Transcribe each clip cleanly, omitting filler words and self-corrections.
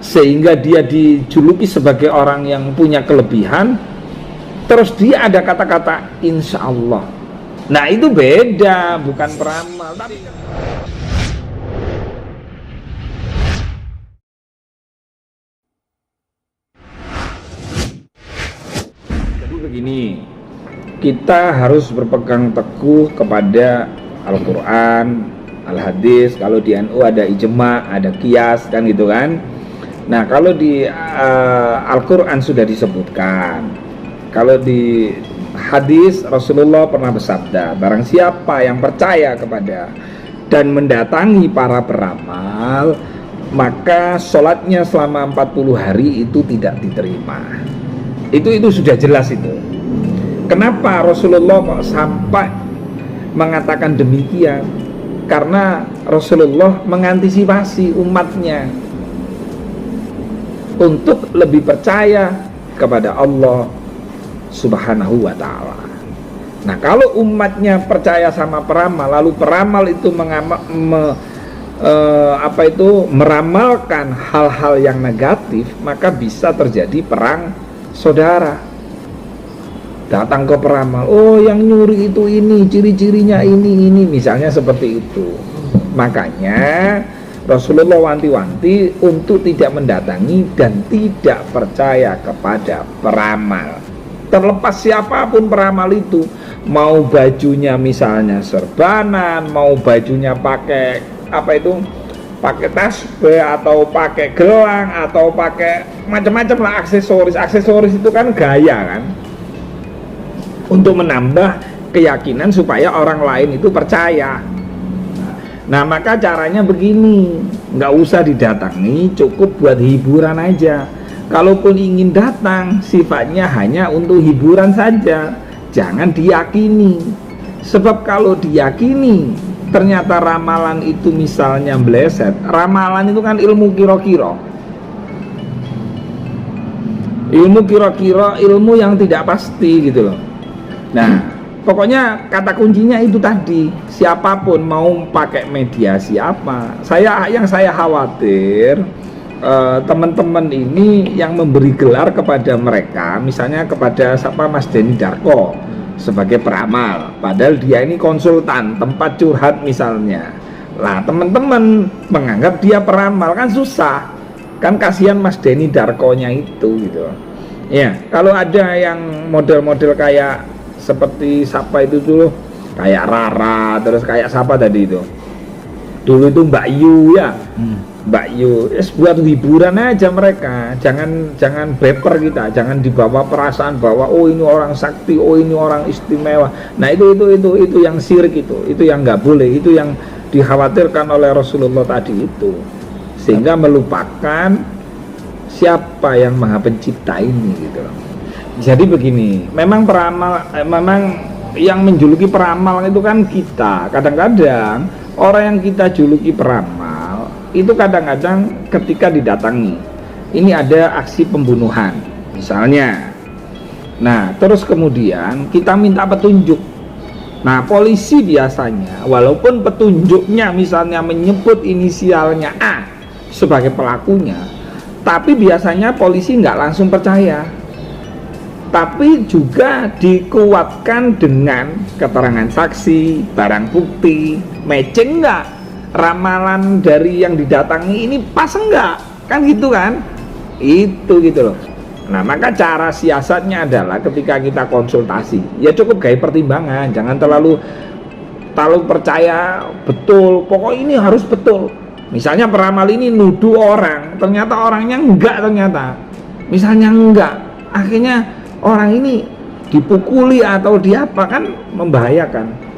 sehingga dia dijuluki sebagai orang yang punya kelebihan, terus dia ada kata-kata insya Allah. Nah itu beda, bukan peramal. Jadi begini, kita harus berpegang teguh kepada Al-Quran, Al-Hadis. Kalau di NU ada ijma, ada qiyas, kan gitu kan. Nah kalau di Al-Quran sudah disebutkan, kalau di hadis Rasulullah pernah bersabda, barang siapa yang percaya kepada dan mendatangi para peramal, maka sholatnya selama 40 hari itu tidak diterima. Itu sudah jelas itu. Kenapa Rasulullah kok sampai mengatakan demikian? Karena Rasulullah mengantisipasi umatnya untuk lebih percaya kepada Allah Subhanahu wa ta'ala. Nah kalau umatnya percaya sama peramal, lalu peramal itu meramalkan hal-hal yang negatif, maka bisa terjadi perang saudara. Datang ke peramal, oh yang nyuri itu ini, ciri-cirinya ini, misalnya seperti itu. Makanya Rasulullah wanti-wanti untuk tidak mendatangi dan tidak percaya kepada peramal. Terlepas siapapun peramal itu, mau bajunya misalnya serbanan, mau bajunya pakai pakai tasbih atau pakai gelang atau pakai macam-macam lah aksesoris itu kan gaya kan, untuk menambah keyakinan supaya orang lain itu percaya. Nah maka caranya begini, nggak usah didatangi, cukup buat hiburan aja. Kalaupun ingin datang, sifatnya hanya untuk hiburan saja, jangan diyakini. Sebab kalau diyakini ternyata ramalan itu misalnya meleset, ramalan itu kan ilmu kira-kira, ilmu yang tidak pasti gitu loh. Nah pokoknya kata kuncinya itu tadi, siapapun mau pakai mediasi apa, yang saya khawatir teman-teman ini yang memberi gelar kepada mereka, misalnya kepada Mas Denny Darko sebagai peramal, padahal dia ini konsultan tempat curhat misalnya. Lah teman-teman menganggap dia peramal, kan susah, kan kasihan Mas Denny Darkonya itu gitu. Ya kalau ada yang model-model kayak seperti siapa itu dulu, kayak Rara, terus kayak siapa tadi itu dulu itu Mbak Yu ya, Mbak Yu, buat hiburan aja mereka, jangan baper kita, jangan dibawa perasaan bahwa oh ini orang sakti, oh ini orang istimewa. Nah itu yang syirik, itu yang nggak boleh, itu yang dikhawatirkan oleh Rasulullah tadi itu, sehingga melupakan siapa yang Maha Pencipta ini gitu. Jadi begini, memang peramal, memang yang menjuluki peramal itu kan kita. Kadang-kadang orang yang kita juluki peramal itu kadang-kadang ketika didatangi, ini ada aksi pembunuhan misalnya. Nah terus kemudian kita minta petunjuk. Nah polisi biasanya walaupun petunjuknya misalnya menyebut inisialnya A sebagai pelakunya, tapi biasanya polisi nggak langsung percaya, tapi juga dikuatkan dengan keterangan saksi, barang bukti, matching enggak ramalan dari yang didatangi ini, pas enggak, kan gitu kan, itu gitu loh. Nah maka cara siasatnya adalah ketika kita konsultasi, ya cukup gaya pertimbangan, jangan terlalu percaya betul, pokok ini harus betul. Misalnya peramal ini nuduh orang, ternyata orangnya enggak, ternyata misalnya enggak, akhirnya orang ini dipukuli atau diapa, kan membahayakan.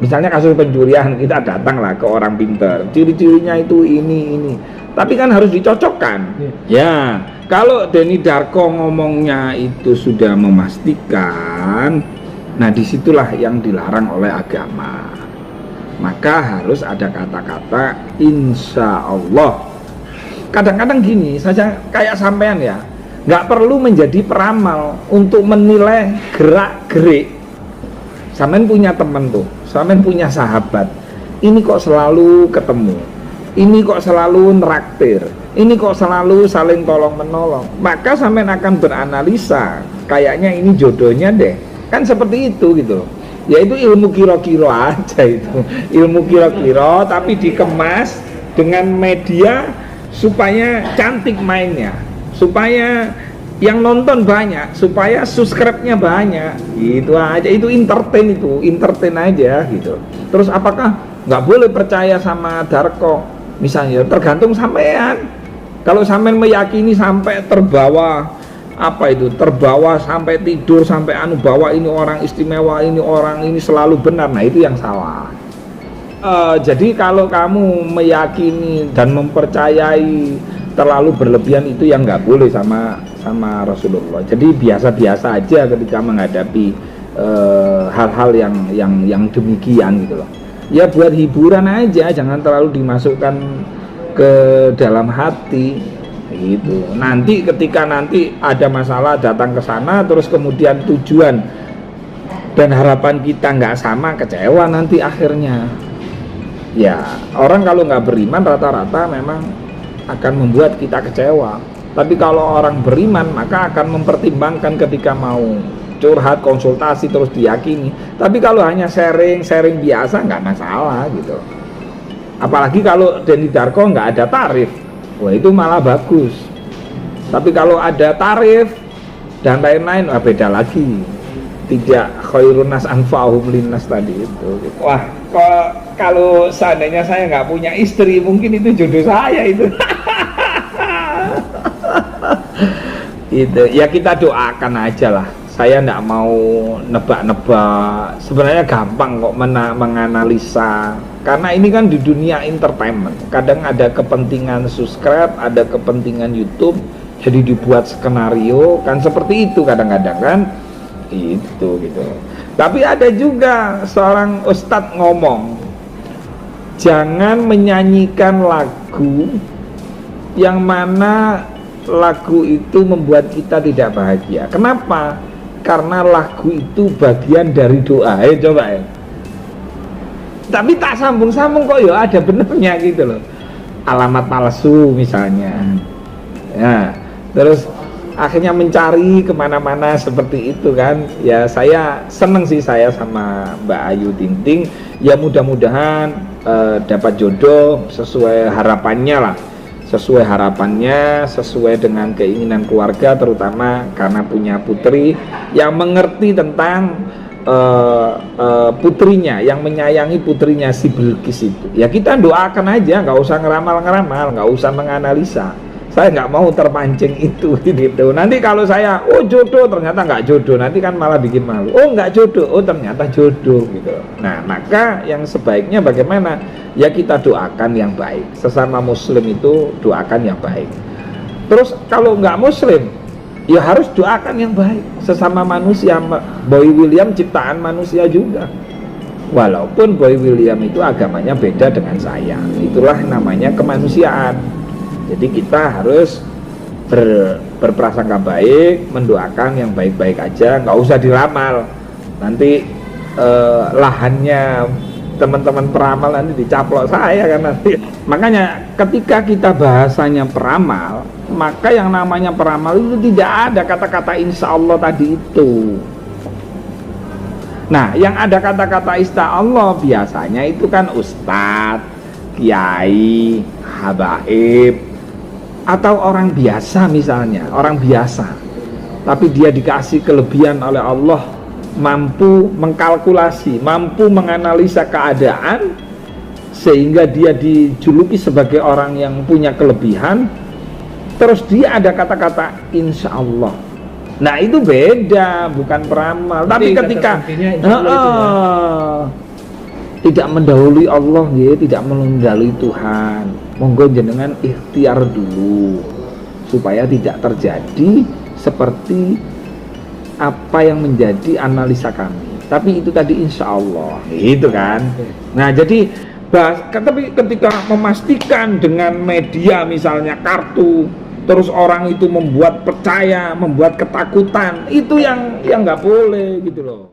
Misalnya kasus pencurian, kita datanglah ke orang pintar, ciri-cirinya itu ini, tapi kan harus dicocokkan. Ya kalau Denny Darko ngomongnya itu sudah memastikan, nah disitulah yang dilarang oleh agama. Maka harus ada kata-kata insya Allah. Kadang-kadang gini saja, kayak sampean ya, nggak perlu menjadi peramal untuk menilai gerak-gerik. Sampean punya teman tuh, sampean punya sahabat, ini kok selalu ketemu, ini kok selalu neraktir, ini kok selalu saling tolong menolong, maka sampean akan beranalisa, kayaknya ini jodohnya deh, kan seperti itu gitu loh. Yaitu ilmu kira-kira aja itu, ilmu kira-kira tapi dikemas dengan media supaya cantik mainnya, supaya yang nonton banyak, supaya subscribe-nya banyak, gitu aja. Itu entertain aja gitu. Terus apakah nggak boleh percaya sama Darko misalnya? Tergantung sampean. Kalau sampean meyakini sampai terbawa terbawa sampai tidur, sampai bahwa ini orang istimewa, ini orang ini selalu benar, nah itu yang salah. Jadi kalau kamu meyakini dan mempercayai terlalu berlebihan, itu yang nggak boleh sama Rasulullah. Jadi biasa-biasa aja ketika menghadapi hal-hal yang demikian gitu loh. Ya buat hiburan aja, jangan terlalu dimasukkan ke dalam hati gitu. Nanti ketika ada masalah datang ke sana, terus kemudian tujuan dan harapan kita nggak sama, kecewa nanti akhirnya. Ya orang kalau nggak beriman rata-rata memang akan membuat kita kecewa. Tapi kalau orang beriman maka akan mempertimbangkan ketika mau curhat, konsultasi, terus diyakini. Tapi kalau hanya sharing biasa nggak masalah gitu. Apalagi kalau Denny Darko nggak ada tarif, wah itu malah bagus. Tapi kalau ada tarif dan lain-lain, wah beda lagi. Tidak khairun nas anfa'uhum linnas tadi itu. Wah, kalau seandainya saya nggak punya istri, mungkin itu jodoh saya itu. Itu ya kita doakan aja lah. Saya nggak mau nebak-nebak. Sebenarnya gampang kok menganalisa. Karena ini kan di dunia entertainment. Kadang ada kepentingan subscribe, ada kepentingan YouTube, jadi dibuat skenario kan seperti itu kadang-kadang kan. Itu gitu. Tapi ada juga seorang ustadz ngomong, jangan menyanyikan lagu yang mana lagu itu membuat kita tidak bahagia. Kenapa? Karena lagu itu bagian dari doa. Coba ya. Tapi tak sambung-sambung kok ya ada benernya gitu loh. Alamat palsu misalnya. Ya, terus akhirnya mencari kemana-mana seperti itu kan. Ya saya seneng sih saya sama Mbak Ayu Ting Ting. Ya mudah-mudahan dapat jodoh sesuai harapannya lah, sesuai harapannya, sesuai dengan keinginan keluarga, terutama karena punya putri yang mengerti tentang putrinya, yang menyayangi putrinya si Bilqis itu. Ya kita doakan aja, nggak usah ngeramal-ngeramal, nggak usah menganalisa. Saya nggak mau terpancing itu gitu. Nanti kalau saya jodoh ternyata nggak jodoh, nanti kan malah bikin malu. Nggak jodoh, ternyata jodoh gitu. Nah maka yang sebaiknya bagaimana? Ya kita doakan yang baik. Sesama muslim itu doakan yang baik. Terus kalau nggak muslim, ya harus doakan yang baik. Sesama manusia. Boy William ciptaan manusia juga. Walaupun Boy William itu agamanya beda dengan saya. Itulah namanya kemanusiaan. Jadi kita harus berprasangka baik, mendoakan yang baik-baik aja, nggak usah diramal. Nanti lahannya teman-teman peramal nanti dicaplok saya kan nanti. Makanya ketika kita bahasanya peramal, maka yang namanya peramal itu tidak ada kata-kata insya Allah tadi itu. Nah, yang ada kata-kata insya Allah biasanya itu kan ustadz, kiai, habaib, atau orang biasa misalnya, orang biasa tapi dia dikasih kelebihan oleh Allah, mampu mengkalkulasi, mampu menganalisa keadaan sehingga dia dijuluki sebagai orang yang punya kelebihan. Terus dia ada kata-kata insya Allah. Nah itu beda, bukan peramal. Tapi ketika tidak mendahului Allah, ya, tidak mendahului Tuhan, monggo jenengan ikhtiar dulu supaya tidak terjadi seperti apa yang menjadi analisa kami. Tapi itu tadi insya Allah, gitu kan. Nah jadi tapi ketika memastikan dengan media misalnya kartu, terus orang itu membuat percaya, membuat ketakutan, itu yang nggak boleh gitu loh.